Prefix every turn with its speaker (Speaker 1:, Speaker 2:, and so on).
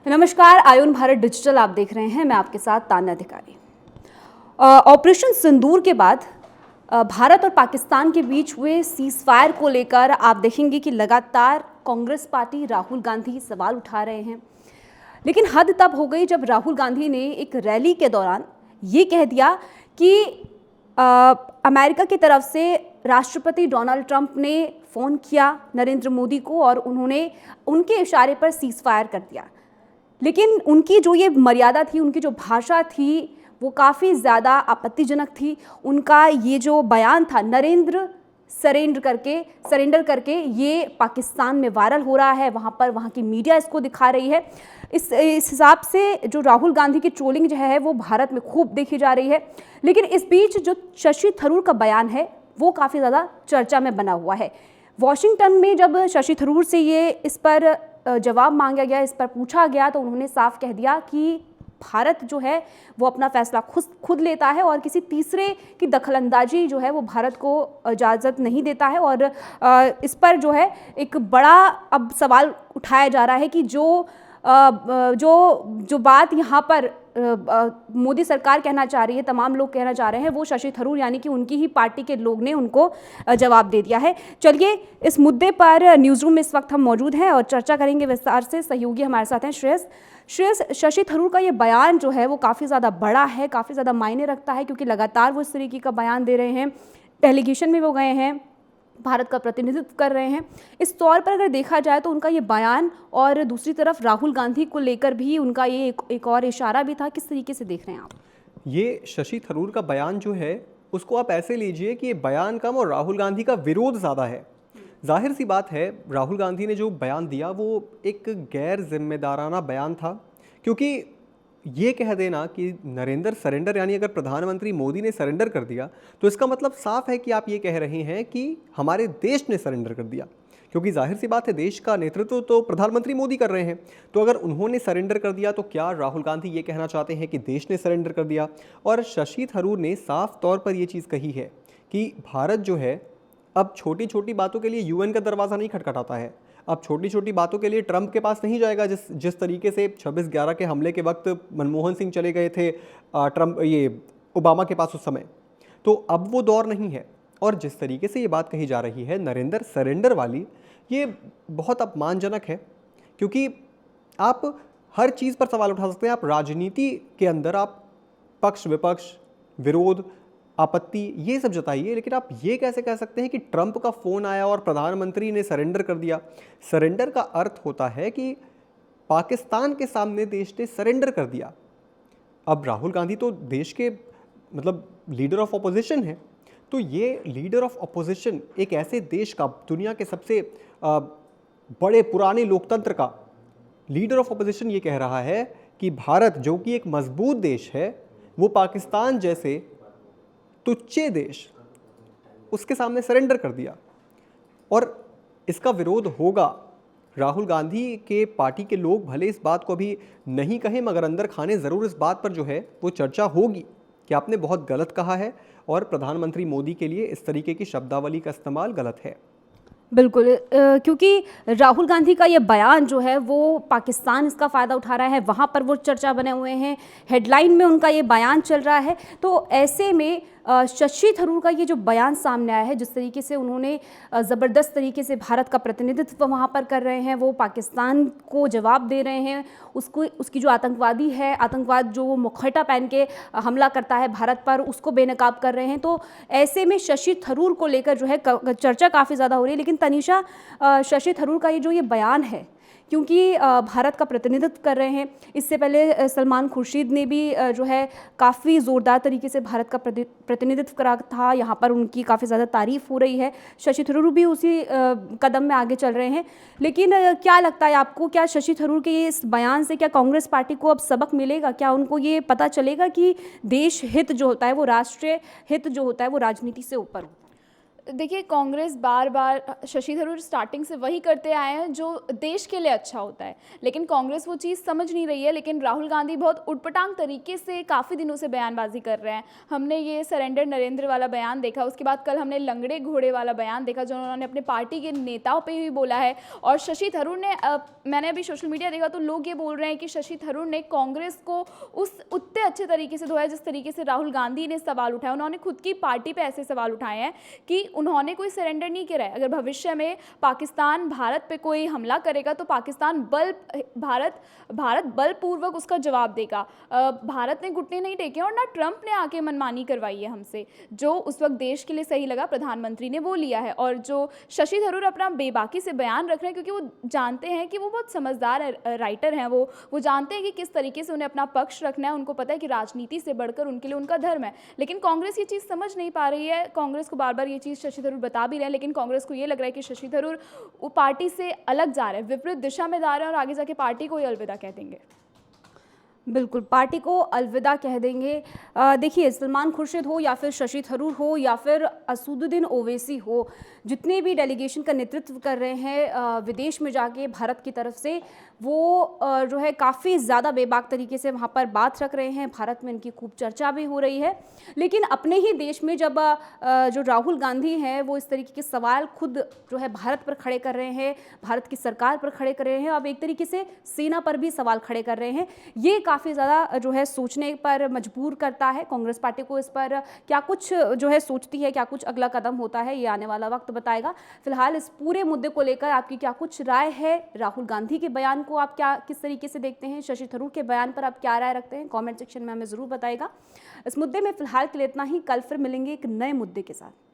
Speaker 1: नमस्कार, आयुन भारत डिजिटल आप देख रहे हैं। मैं आपके साथ तान्या अधिकारी। ऑपरेशन सिंदूर के बाद भारत और पाकिस्तान के बीच हुए सीज़फायर को लेकर आप देखेंगे कि लगातार कांग्रेस पार्टी, राहुल गांधी सवाल उठा रहे हैं। लेकिन हद तब हो गई जब राहुल गांधी ने एक रैली के दौरान ये कह दिया कि अमेरिका की तरफ से राष्ट्रपति डोनाल्ड ट्रंप ने फ़ोन किया नरेंद्र मोदी को और उन्होंने उनके इशारे पर सीज़फायर कर दिया। लेकिन उनकी जो ये मर्यादा थी, उनकी जो भाषा थी, वो काफ़ी ज़्यादा आपत्तिजनक थी। उनका ये जो बयान था नरेंद्र सरेंडर करके ये पाकिस्तान में वायरल हो रहा है। वहाँ की मीडिया इसको दिखा रही है। इस हिसाब से जो राहुल गांधी की ट्रोलिंग जो है वो भारत में खूब देखी जा रही है। लेकिन इस बीच जो शशि थरूर का बयान है वो काफ़ी ज़्यादा चर्चा में बना हुआ है। वॉशिंगटन में जब शशि थरूर से ये इस पर जवाब मांगा गया, इस पर पूछा गया, तो उन्होंने साफ कह दिया कि भारत जो है वो अपना फैसला खुद लेता है और किसी तीसरे की दखलंदाजी जो है वो भारत को इजाज़त नहीं देता है। और इस पर जो है एक बड़ा अब सवाल उठाया जा रहा है कि जो बात यहाँ पर मोदी सरकार कहना चाह रही है, तमाम लोग कहना चाह रहे हैं, वो शशि थरूर यानी कि उनकी ही पार्टी के लोग ने उनको जवाब दे दिया है। चलिए, इस मुद्दे पर न्यूज़ रूम में इस वक्त हम मौजूद हैं और चर्चा करेंगे विस्तार से। सहयोगी हमारे साथ हैं श्रेयस। शशि थरूर का ये बयान जो है वो काफ़ी ज़्यादा बड़ा है, काफ़ी ज़्यादा मायने रखता है, क्योंकि लगातार वो इस तरीके का बयान दे रहे हैं। डेलीगेशन में वो गए हैं, भारत का प्रतिनिधित्व कर रहे हैं। इस तौर पर अगर देखा जाए तो उनका ये बयान और दूसरी तरफ राहुल गांधी को लेकर भी उनका ये एक और इशारा भी था। किस तरीके से देख रहे हैं आप?
Speaker 2: ये शशि थरूर का बयान जो है उसको आप ऐसे लीजिए कि ये बयान कम और राहुल गांधी का विरोध ज़्यादा है। जाहिर सी बात है, राहुल गांधी ने जो बयान दिया वो एक गैर जिम्मेदाराना बयान था, क्योंकि ये कह देना कि नरेंद्र सरेंडर, यानी अगर प्रधानमंत्री मोदी ने सरेंडर कर दिया तो इसका मतलब साफ है कि आप ये कह रहे हैं कि हमारे देश ने सरेंडर कर दिया, क्योंकि जाहिर सी बात है देश का नेतृत्व तो प्रधानमंत्री मोदी कर रहे हैं। तो अगर उन्होंने सरेंडर कर दिया तो क्या राहुल गांधी ये कहना चाहते हैं कि देश ने सरेंडर कर दिया? और शशि थरूर ने साफ तौर पर यह चीज़ कही है कि भारत जो है अब छोटी छोटी बातों के लिए यूएन का दरवाज़ा नहीं खटखटाता है। अब छोटी छोटी बातों के लिए ट्रंप के पास नहीं जाएगा। जिस तरीके से 26/11 के हमले के वक्त मनमोहन सिंह चले गए थे ट्रंप ये ओबामा के पास उस समय, तो अब वो दौर नहीं है। और जिस तरीके से ये बात कही जा रही है नरेंद्र सरेंडर वाली, ये बहुत अपमानजनक है, क्योंकि आप हर चीज़ पर सवाल उठा सकते हैं। आप राजनीति के अंदर आप पक्ष विपक्ष, विरोध, आपत्ति ये सब जताइए, लेकिन आप ये कैसे कह सकते हैं कि ट्रंप का फ़ोन आया और प्रधानमंत्री ने सरेंडर कर दिया? सरेंडर का अर्थ होता है कि पाकिस्तान के सामने देश ने सरेंडर कर दिया। अब राहुल गांधी तो देश के लीडर ऑफ अपोजिशन है, तो ये लीडर ऑफ अपोजिशन एक ऐसे देश का, दुनिया के सबसे बड़े पुराने लोकतंत्र का लीडर ऑफ अपोजिशन ये कह रहा है कि भारत जो कि एक मजबूत देश है, वो पाकिस्तान जैसे तुच्छ देश, उसके सामने सरेंडर कर दिया। और इसका विरोध होगा। राहुल गांधी के पार्टी के लोग भले इस बात को अभी नहीं कहें, मगर अंदर खाने ज़रूर इस बात पर जो है वो चर्चा होगी कि आपने बहुत गलत कहा है और प्रधानमंत्री मोदी के लिए इस तरीके की शब्दावली का इस्तेमाल गलत है।
Speaker 1: बिल्कुल, क्योंकि राहुल गांधी का ये बयान जो है वो पाकिस्तान इसका फ़ायदा उठा रहा है, वहाँ पर वो चर्चा बने हुए हैं, हेडलाइन में उनका ये बयान चल रहा है। तो ऐसे में शशि थरूर का ये जो बयान सामने आया है, जिस तरीके से उन्होंने ज़बरदस्त तरीके से भारत का प्रतिनिधित्व वहाँ पर कर रहे हैं, वो पाकिस्तान को जवाब दे रहे हैं, उसकी जो आतंकवादी है, आतंकवाद जो वो मुखौटा पहन के हमला करता है भारत पर, उसको बेनकाब कर रहे हैं। तो ऐसे में शशि थरूर को लेकर जो है चर्चा काफ़ी ज़्यादा हो रही है। लेकिन तनीषा, शशि थरूर का ये जो ये बयान है, क्योंकि भारत का प्रतिनिधित्व कर रहे हैं, इससे पहले सलमान खुर्शीद ने भी जो है काफ़ी ज़ोरदार तरीके से भारत का प्रतिनिधित्व करा था, यहाँ पर उनकी काफ़ी ज़्यादा तारीफ़ हो रही है। शशि थरूर भी उसी कदम में आगे चल रहे हैं। लेकिन क्या लगता है आपको, क्या शशि थरूर के इस बयान से क्या कांग्रेस पार्टी को अब सबक मिलेगा? क्या उनको ये पता चलेगा कि देश हित जो होता है, वो राष्ट्रीय हित जो होता है, वो राजनीति से ऊपर होता है?
Speaker 3: देखिए, कांग्रेस बार बार शशि थरूर स्टार्टिंग से वही करते आए हैं जो देश के लिए अच्छा होता है, लेकिन कांग्रेस वो चीज़ समझ नहीं रही है। लेकिन राहुल गांधी बहुत उटपटांग तरीके से काफ़ी दिनों से बयानबाजी कर रहे हैं। हमने ये सरेंडर नरेंद्र वाला बयान देखा, उसके बाद कल हमने लंगड़े घोड़े वाला बयान देखा जो उन्होंने अपने पार्टी के नेताओं पर भी बोला है। और शशि थरूर ने मैंने अभी सोशल मीडिया देखा तो लोग ये बोल रहे हैं कि शशि थरूर ने कांग्रेस को उस उतने अच्छे तरीके से धोया जिस तरीके से राहुल गांधी ने सवाल उठाया। उन्होंने खुद की पार्टी पे ऐसे सवाल उठाए हैं कि उन्होंने कोई सरेंडर नहीं किया है। अगर भविष्य में पाकिस्तान भारत पे कोई हमला करेगा तो पाकिस्तान भारत बलपूर्वक उसका जवाब देगा। भारत ने घुटने नहीं टेके और ना ट्रंप ने आके मनमानी करवाई है हमसे। जो उस वक्त देश के लिए सही लगा प्रधानमंत्री ने वो लिया है। और जो शशि थरूर अपना बेबाकी से बयान रख रहे हैं क्योंकि वो जानते हैं कि वो बहुत समझदार राइटर हैं, वो जानते हैं कि किस तरीके से उन्हें अपना पक्ष रखना है। उनको पता है कि राजनीति से बढ़कर उनके लिए उनका धर्म है। लेकिन कांग्रेस ये चीज़ समझ नहीं पा रही है। कांग्रेस को बार बार ये चीज़ शशि थरूर बता भी रहे हैं, लेकिन कांग्रेस को ये लग रहा है कि शशि थरूर वो पार्टी से अलग जा रहे हैं, विपरीत दिशा में जा रहे हैं और आगे जाके पार्टी को ही अलविदा कह देंगे।
Speaker 1: बिल्कुल, पार्टी को अलविदा कह देंगे। देखिए, सलमान खुर्शीद हो या फिर शशि थरूर हो या फिर असदुद्दीन ओवैसी हो, जितने भी डेलीगेशन का नेतृत्व कर रहे हैं विदेश में जाके भारत की तरफ से, वो जो है काफ़ी ज़्यादा बेबाक तरीके से वहाँ पर बात रख रहे हैं। भारत में इनकी खूब चर्चा भी हो रही है। लेकिन अपने ही देश में जब जो राहुल गांधी हैं वो इस तरीके के सवाल खुद जो है भारत पर खड़े कर रहे हैं, भारत की सरकार पर खड़े कर रहे हैं, अब एक तरीके से सेना पर भी सवाल खड़े कर रहे हैं, ये काफ़ी ज़्यादा जो है सोचने पर मजबूर करता है कांग्रेस पार्टी को। इस पर क्या कुछ जो है सोचती है, क्या कुछ अगला कदम होता है, ये आने वाला वक्त बताएगा। फिलहाल इस पूरे मुद्दे को लेकर आपकी क्या कुछ राय है? राहुल गांधी के बयान को आप किस तरीके से देखते हैं? शशि थरूर के बयान पर आप क्या राय रखते हैं? कमेंट सेक्शन में हमें ज़रूर बताइएगा। इस मुद्दे में फिलहाल के लिए इतना ही। कल फिर मिलेंगे एक नए मुद्दे के साथ।